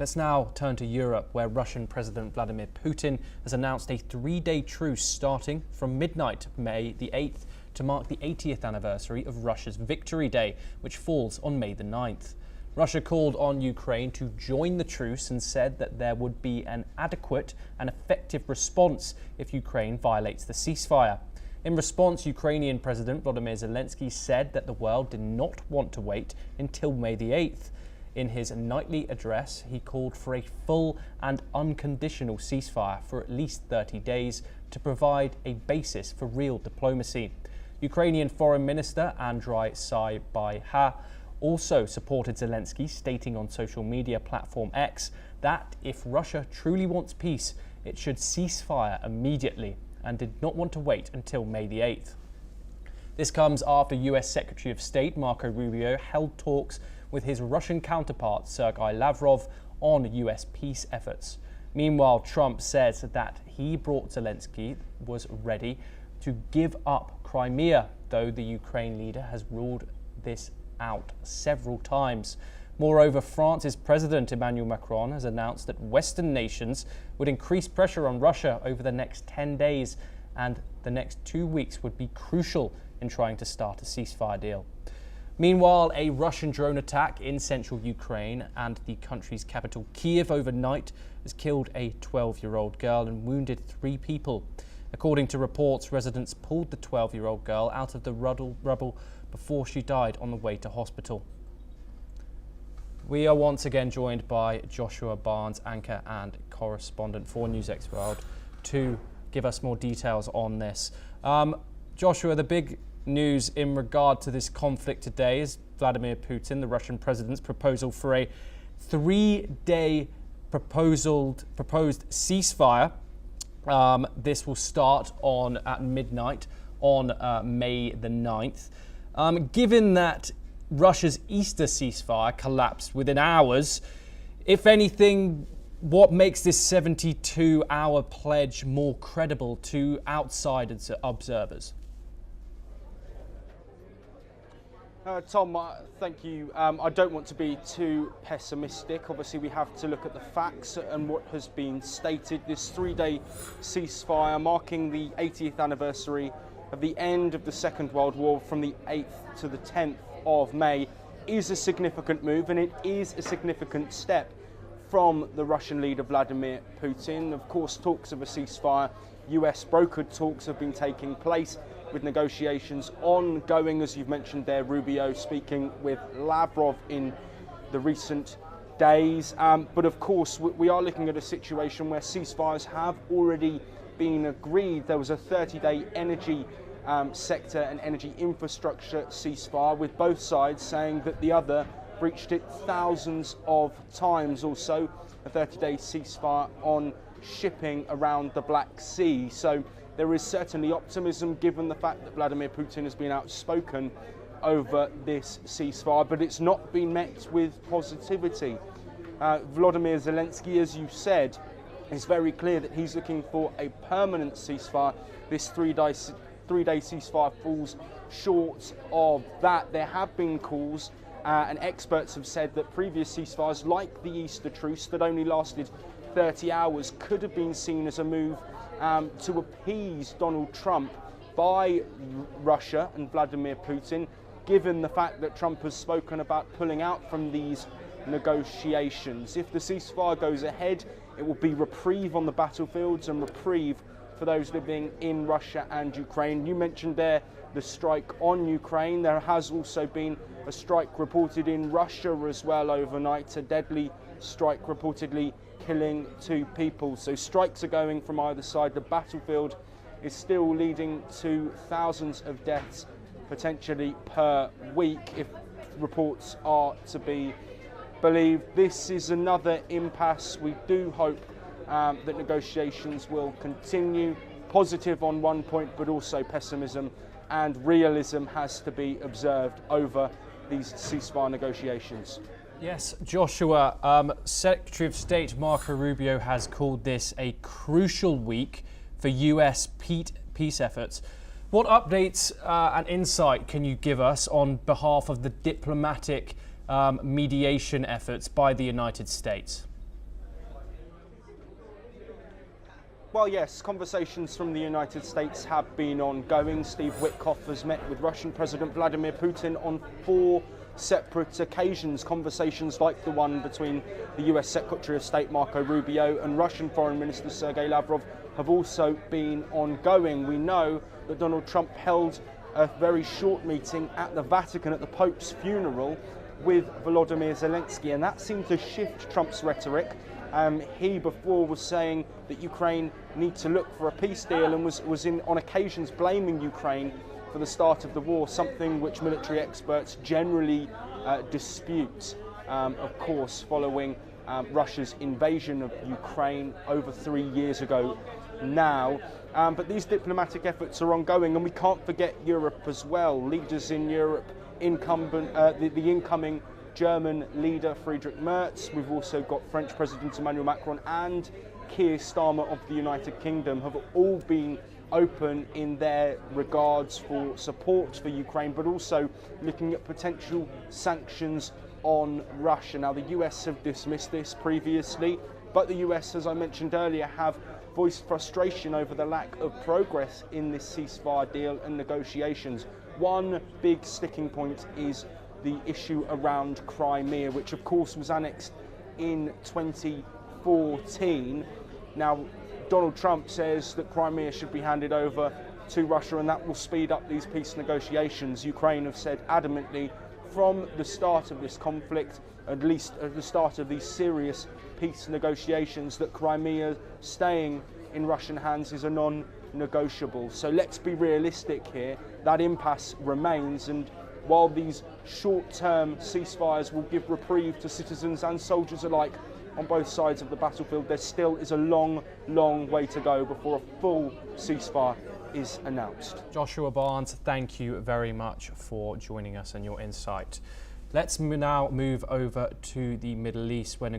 Let's now turn to Europe, where Russian President Vladimir Putin has announced a 3-day truce starting from midnight May the 8th to mark the 80th anniversary of Russia's Victory Day, which falls on May the 9th. Russia called on Ukraine to join the truce and said that there would be an adequate and effective response if Ukraine violates the ceasefire. In response, Ukrainian President Volodymyr Zelensky said that the world did not want to wait until May the 8th. In his nightly address, he called for a full and unconditional ceasefire for at least 30 days to provide a basis for real diplomacy. Ukrainian Foreign Minister Andriy Sybiha also supported Zelensky, stating on social media platform X that if Russia truly wants peace, it should cease fire immediately and did not want to wait until May the 8th. This comes after US Secretary of State Marco Rubio held talks with his Russian counterpart Sergei Lavrov on US peace efforts. Meanwhile, Trump says that he brought Zelensky was ready to give up Crimea, though the Ukraine leader has ruled this out several times. Moreover, France's President Emmanuel Macron has announced that Western nations would increase pressure on Russia over the next 10 days, and the next 2 weeks would be crucial in trying to start a ceasefire deal. Meanwhile, a Russian drone attack in central Ukraine and the country's capital Kyiv overnight has killed a 12-year-old girl and wounded 3 people. According to reports, residents pulled the 12-year-old girl out of the rubble before she died on the way to hospital. We are once again joined by Joshua Barnes, anchor and correspondent for NewsX World, to give us more details on this. Joshua, the big news in regard to this conflict today is Vladimir Putin, the Russian president's proposal for a 3-day proposed ceasefire. This will start at midnight on May the 9th. Given that Russia's Easter ceasefire collapsed within hours, if anything, what makes this 72-hour pledge more credible to outside observers? Tom, thank you. I don't want to be too pessimistic. Obviously, we have to look at the facts and what has been stated. This 3-day ceasefire marking the 80th anniversary of the end of the Second World War from the 8th to the 10th of May is a significant move, and it is a significant step from the Russian leader Vladimir Putin. Of course, talks of a ceasefire, US brokered talks have been taking place with negotiations ongoing, as you've mentioned there, Rubio speaking with Lavrov in the recent days. But of course, we are looking at a situation where ceasefires have already been agreed. There was a 30-day energy sector and energy infrastructure ceasefire, with both sides saying that the other breached it thousands of times. Also, a 30-day ceasefire on shipping around the Black Sea. So there is certainly optimism given the fact that Vladimir Putin has been outspoken over this ceasefire, but it's not been met with positivity. Volodymyr Zelensky, as you said, is very clear that he's looking for a permanent ceasefire. This 3-day ceasefire falls short of that. There have been calls and experts have said that previous ceasefires, like the Easter truce that only lasted 30 hours, could have been seen as a move to appease Donald Trump by Russia and Vladimir Putin, given the fact that Trump has spoken about pulling out from these negotiations. If the ceasefire goes ahead, it will be reprieve on the battlefields and reprieve for those living in Russia and Ukraine. You mentioned there the strike on Ukraine. There has also been a strike reported in Russia as well overnight, a deadly strike reportedly killing 2 people. So strikes are going from either side. The battlefield is still leading to thousands of deaths potentially per week, if reports are to be believed. This is another impasse. We do hope that negotiations will continue. Positive on one point, but also pessimism and realism has to be observed over these ceasefire negotiations. Yes, Joshua, Secretary of State Marco Rubio has called this a crucial week for US peace efforts. What updates and insight can you give us on behalf of the diplomatic mediation efforts by the United States? Well, yes, conversations from the United States have been ongoing. Steve Witkoff has met with Russian President Vladimir Putin on 4 separate occasions. Conversations like the one between the US Secretary of State Marco Rubio and Russian Foreign Minister Sergei Lavrov have also been ongoing. We know that Donald Trump held a very short meeting at the Vatican at the Pope's funeral with Volodymyr Zelensky, and that seemed to shift Trump's rhetoric. He before was saying that Ukraine needs to look for a peace deal, and was on occasions blaming Ukraine for the start of the war, something which military experts generally dispute, of course, following Russia's invasion of Ukraine over 3 years ago now. But these diplomatic efforts are ongoing, and we can't forget Europe as well. Leaders in Europe, the incoming German leader Friedrich Merz, we've also got French President Emmanuel Macron and Keir Starmer of the United Kingdom, have all been open in their regards for support for Ukraine, but also looking at potential sanctions on Russia. Now, the US have dismissed this previously, but the US, as I mentioned earlier, have voiced frustration over the lack of progress in this ceasefire deal and negotiations. One big sticking point is the issue around Crimea, which of course was annexed in 2014. Now, Donald Trump says that Crimea should be handed over to Russia, and that will speed up these peace negotiations. Ukraine have said adamantly from the start of this conflict, at least at the start of these serious peace negotiations, that Crimea staying in Russian hands is a non-negotiable. So let's be realistic here. That impasse remains, and while these short-term ceasefires will give reprieve to citizens and soldiers alike on both sides of the battlefield, there still is a long, long way to go before a full ceasefire is announced. Joshua Barnes, thank you very much for joining us and your insight. Let's now move over to the Middle East, where